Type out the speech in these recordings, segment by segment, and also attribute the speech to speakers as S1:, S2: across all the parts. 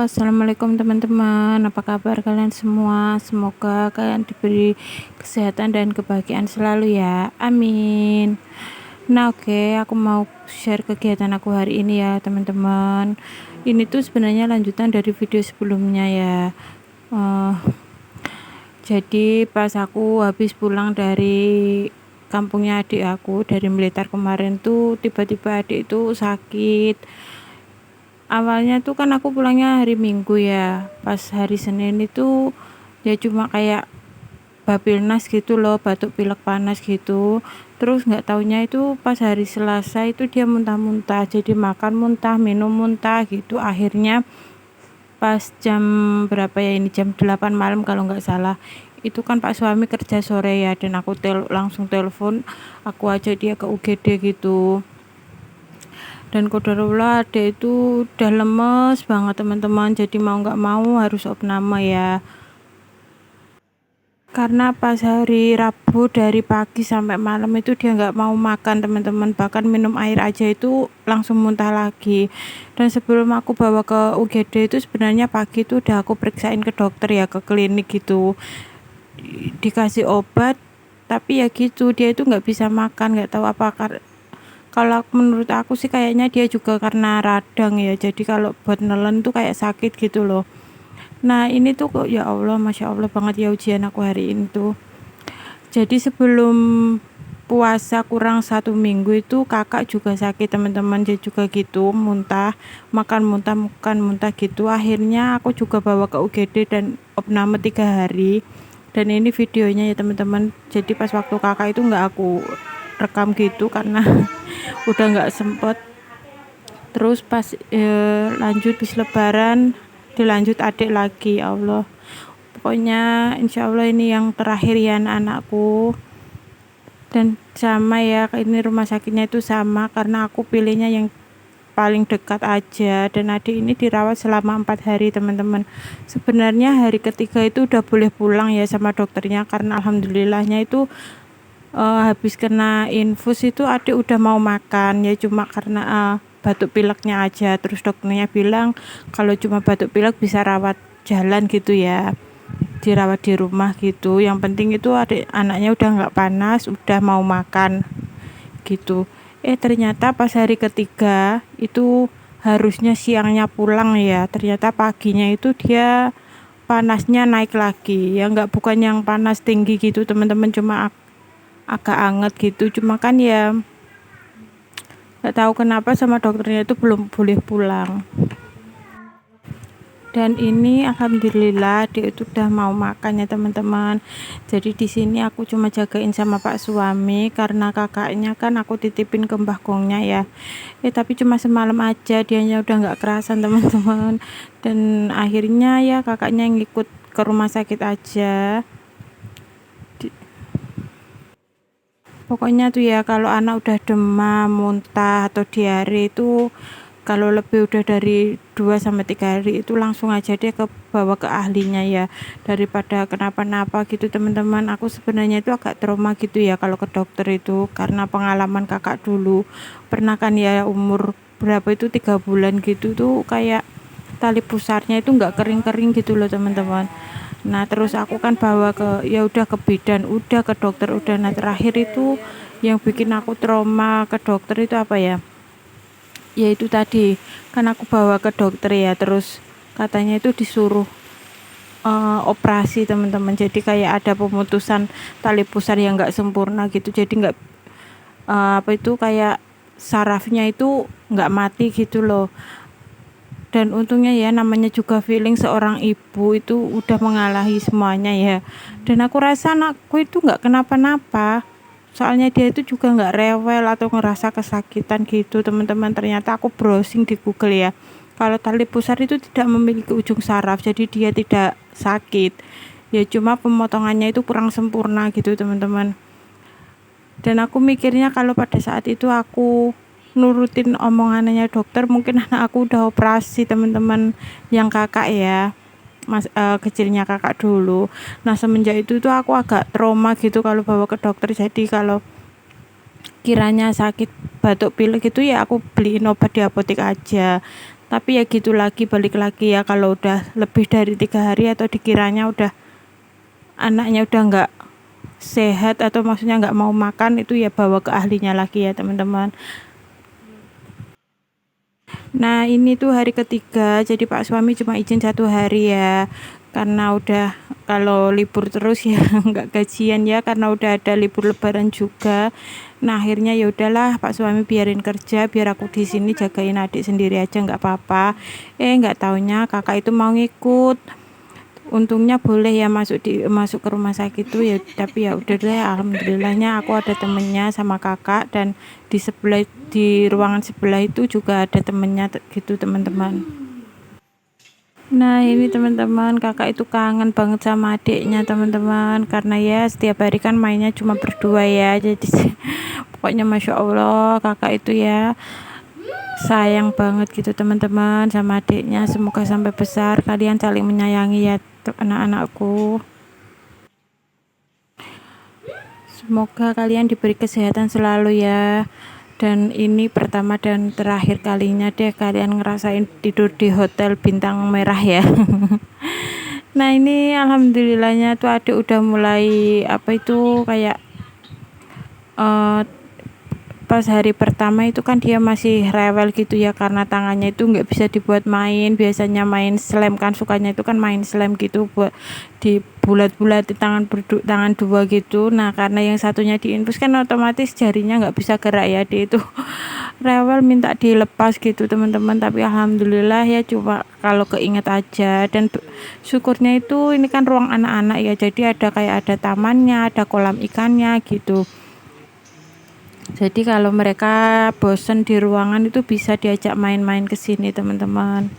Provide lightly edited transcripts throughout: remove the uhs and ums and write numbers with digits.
S1: Assalamualaikum teman-teman, apa kabar kalian semua? Semoga kalian diberi kesehatan dan kebahagiaan selalu ya, amin. Nah oke, aku mau share kegiatan aku hari ini ya teman-teman. Ini tuh sebenarnya lanjutan dari video sebelumnya ya. Eh, jadi pas aku habis pulang dari kampungnya adik aku dari militer kemarin tuh tiba-tiba adik itu sakit. Awalnya tuh kan aku pulangnya hari Minggu ya, pas hari Senin itu dia cuma kayak babilnas gitu loh, batuk pilek panas gitu. Terus nggak taunya itu pas hari Selasa itu dia muntah-muntah, jadi makan muntah, minum muntah gitu. Akhirnya pas jam berapa ya, ini jam 8 malam kalau nggak salah, itu kan Pak suami kerja sore ya, dan aku langsung telepon, aku ajak dia ke UGD gitu. Dan qadarullah ada itu udah lemes banget teman-teman, jadi mau nggak mau harus opname ya, karena pas hari Rabu dari pagi sampai malam itu dia nggak mau makan teman-teman, bahkan minum air aja itu langsung muntah lagi. Dan sebelum aku bawa ke UGD itu sebenarnya pagi itu udah aku periksain ke dokter ya, ke klinik gitu, dikasih obat, tapi ya gitu dia itu nggak bisa makan, nggak tahu apa kalau menurut aku sih kayaknya dia juga karena radang ya, jadi kalau buat nelen tuh kayak sakit gitu loh. Nah ini tuh kok ya Allah, Masya Allah banget ya ujian aku hari ini tuh. Jadi sebelum puasa kurang 1 minggu itu kakak juga sakit teman-teman, dia juga gitu makan muntah gitu. Akhirnya aku juga bawa ke UGD dan opname 3 hari. Dan ini videonya ya teman-teman, jadi pas waktu kakak itu nggak aku rekam gitu karena udah nggak sempet. Terus pas lanjut bis lebaran dilanjut adik lagi, ya Allah pokoknya insya Allah ini yang terakhir ya anak-anakku. Dan sama ya, ini rumah sakitnya itu sama karena aku pilihnya yang paling dekat aja, dan adik ini dirawat selama 4 hari teman-teman. Sebenarnya hari ketiga itu udah boleh pulang ya sama dokternya, karena alhamdulillahnya itu habis kena infus itu adik udah mau makan ya, cuma karena batuk pileknya aja. Terus dokternya bilang kalau cuma batuk pilek bisa rawat jalan gitu ya, dirawat di rumah gitu, yang penting itu adik anaknya udah nggak panas, udah mau makan gitu. Ternyata pas hari ketiga itu harusnya siangnya pulang ya, ternyata paginya itu dia panasnya naik lagi ya, nggak, bukan yang panas tinggi gitu teman-teman, cuma agak anget gitu. Cuma kan ya nggak tahu kenapa sama dokternya itu belum boleh pulang. Dan ini alhamdulillah dia itu udah mau makan ya teman-teman. Jadi di sini aku cuma jagain sama Pak suami karena kakaknya kan aku titipin ke Mbah Gongnya ya. Tapi cuma semalam aja, dianya udah nggak kerasan teman-teman. Dan akhirnya ya kakaknya ngikut ke rumah sakit aja. Pokoknya tuh ya, kalau anak udah demam, muntah atau diare itu, kalau lebih udah dari 2 sampai 3 hari itu langsung aja dia bawa ke ahlinya ya, daripada kenapa-napa gitu teman-teman. Aku sebenarnya itu agak trauma gitu ya kalau ke dokter itu, karena pengalaman kakak dulu pernah kan ya, umur berapa itu 3 bulan gitu tuh kayak tali pusarnya itu nggak kering-kering gitu loh teman-teman. Nah terus aku kan bawa ke, ya udah ke bidan, udah ke dokter, udah. Nah terakhir itu yang bikin aku trauma ke dokter itu apa ya, yaitu tadi kan aku bawa ke dokter ya, terus katanya itu disuruh operasi teman-teman. Jadi kayak ada pemutusan tali pusar yang nggak sempurna gitu, jadi nggak apa itu kayak sarafnya itu nggak mati gitu loh. Dan untungnya ya, namanya juga feeling seorang ibu itu udah mengalahi semuanya ya, dan aku rasa anakku itu nggak kenapa-napa, soalnya dia itu juga nggak rewel atau ngerasa kesakitan gitu teman-teman. Ternyata aku browsing di Google ya, kalau tali pusar itu tidak memiliki ujung saraf, jadi dia tidak sakit ya, cuma pemotongannya itu kurang sempurna gitu teman-teman. Dan aku mikirnya kalau pada saat itu aku nurutin omongannya dokter, mungkin anak aku udah operasi teman-teman, yang kakak ya, kecilnya kakak dulu. Nah semenjak itu tuh aku agak trauma gitu kalau bawa ke dokter. Jadi kalau kiranya sakit batuk pilek gitu ya aku beliin obat di apotek aja. Tapi ya gitu lagi, balik lagi ya, kalau udah lebih dari 3 hari atau dikiranya udah anaknya udah nggak sehat atau maksudnya nggak mau makan, itu ya bawa ke ahlinya lagi ya teman-teman. Nah ini tuh hari ketiga, jadi Pak suami cuma izin 1 hari ya, karena udah kalau libur terus ya nggak gajian ya, karena udah ada libur lebaran juga. Nah akhirnya ya udahlah, Pak suami biarin kerja, biar aku di sini jagain adik sendiri aja nggak apa-apa. Nggak taunya kakak itu mau ngikut. Untungnya boleh ya masuk ke rumah sakit tuh ya, tapi ya udah deh, alhamdulillahnya aku ada temennya sama kakak, dan di ruangan sebelah itu juga ada temennya gitu teman-teman. Nah ini teman-teman, kakak itu kangen banget sama adiknya teman-teman, karena ya setiap hari kan mainnya cuma berdua ya, jadi pokoknya masya Allah kakak itu ya sayang banget gitu teman-teman sama adiknya. Semoga sampai besar kalian saling menyayangi ya anak-anakku. Semoga kalian diberi kesehatan selalu ya. Dan ini pertama dan terakhir kalinya deh kalian ngerasain tidur di hotel bintang merah ya. Nah ini alhamdulillahnya tuh adik udah mulai apa itu kayak uh, pas hari pertama itu kan dia masih rewel gitu ya, karena tangannya itu nggak bisa dibuat main. Biasanya main slam kan, sukanya itu kan main slam gitu, buat di bulat-bulat di tangan dua gitu. Nah karena yang satunya diinfus kan otomatis jarinya nggak bisa gerak ya, dia itu rewel minta dilepas gitu teman-teman. Tapi alhamdulillah ya, coba kalau keinget aja. Dan syukurnya itu ini kan ruang anak-anak ya, jadi ada tamannya, ada kolam ikannya gitu. Jadi kalau mereka bosen di ruangan itu bisa diajak main-main ke sini teman-teman.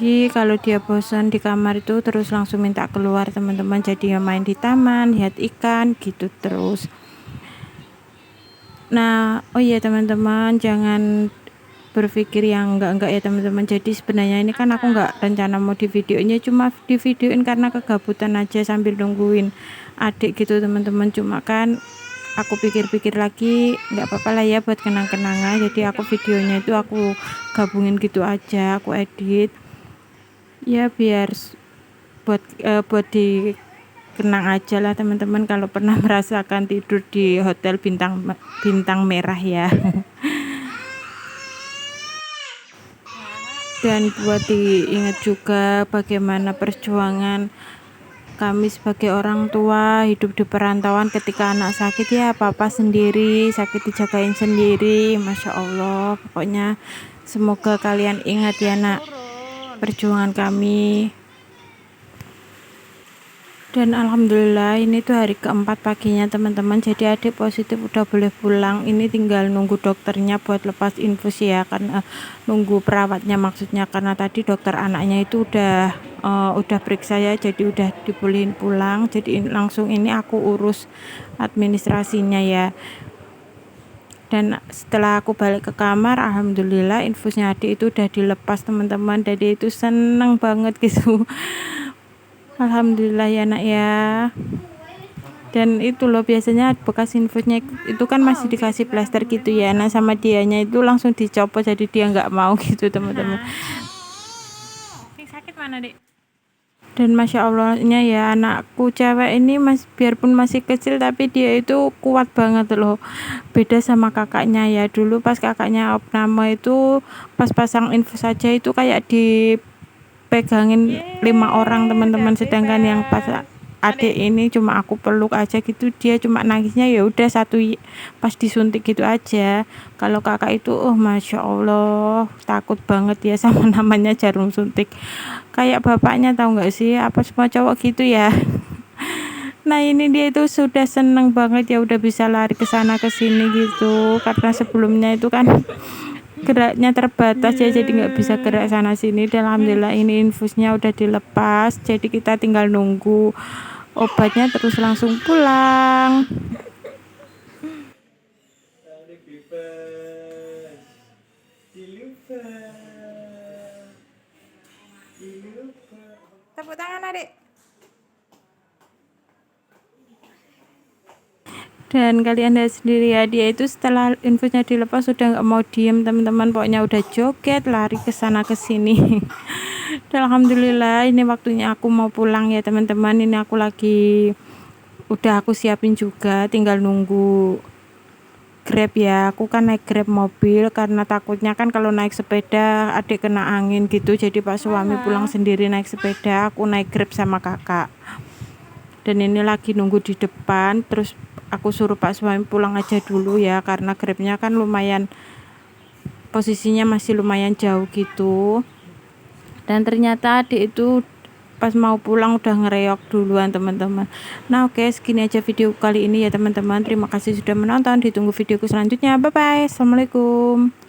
S1: Jadi kalau dia bosan di kamar itu terus langsung minta keluar teman-teman, jadi ya main di taman, lihat ikan gitu terus. Nah, oh iya teman-teman, jangan berpikir yang enggak ya teman-teman. Jadi sebenarnya ini kan aku enggak rencana mau di videonya, cuma di videoin karena kegabutan aja sambil nungguin adik gitu teman-teman. Cuma kan aku pikir-pikir lagi nggak apa-apa lah ya buat kenang-kenangan, jadi aku videonya itu aku gabungin gitu aja, aku edit ya biar buat dikenang aja lah teman-teman kalau pernah merasakan tidur di hotel bintang merah ya. Dan buat diingat juga bagaimana perjuangan kami sebagai orang tua hidup di perantauan, ketika anak sakit ya papa sendiri, sakit dijagain sendiri, Masya Allah. Pokoknya semoga kalian ingat ya nak, perjuangan kami. Dan alhamdulillah ini tuh hari keempat paginya teman-teman, jadi adik positif udah boleh pulang. Ini tinggal nunggu dokternya buat lepas infus ya, karena nunggu perawatnya maksudnya, karena tadi dokter anaknya itu udah periksa ya, jadi udah dibolehin pulang. Jadi langsung ini aku urus administrasinya ya. Dan setelah aku balik ke kamar, alhamdulillah infusnya adik itu udah dilepas teman-teman, jadi itu seneng banget gitu. Alhamdulillah ya nak ya. Dan itu loh biasanya bekas infusnya itu kan masih dikasih plester gitu ya, nah sama dianya itu langsung dicopot, jadi dia nggak mau gitu teman-teman. Sakit mana dek? Dan Masya Allahnya ya, anakku cewek ini biarpun masih kecil tapi dia itu kuat banget loh, beda sama kakaknya ya. Dulu pas kakaknya opname itu pas pasang infus saja itu kayak dipegangin 5 orang teman-teman, sedangkan yang pas adik ini cuma aku peluk aja gitu, dia cuma nangisnya ya udah satu pas disuntik gitu aja. Kalau kakak itu Masya Allah takut banget ya sama namanya jarum suntik, kayak bapaknya tahu nggak sih, apa semua cowok gitu ya. Nah ini dia itu sudah seneng banget ya, udah bisa lari ke sana ke sini gitu, karena sebelumnya itu kan geraknya terbatas ya, jadi nggak bisa gerak sana sini. Dan alhamdulillah ini infusnya udah dilepas, jadi kita tinggal nunggu obatnya terus langsung pulang. Tepuk tangan adik. Dan kalian lihat sendiri ya, dia itu setelah infusnya dilepas sudah nggak mau diem teman-teman, pokoknya udah joget lari ke sana ke sini. Dan alhamdulillah ini waktunya aku mau pulang ya teman-teman. Ini aku udah aku siapin juga, tinggal nunggu Grab ya. Aku kan naik Grab mobil karena takutnya kan kalau naik sepeda adik kena angin gitu, jadi pak suami pulang sendiri naik sepeda, aku naik Grab sama kakak. Dan ini lagi nunggu di depan, terus aku suruh pak suami pulang aja dulu ya, karena Grabnya kan lumayan posisinya masih lumayan jauh gitu. Dan ternyata adik itu pas mau pulang udah ngereok duluan teman-teman. Nah oke, segini aja video kali ini ya teman-teman, terima kasih sudah menonton, ditunggu videoku selanjutnya. Bye bye, assalamualaikum.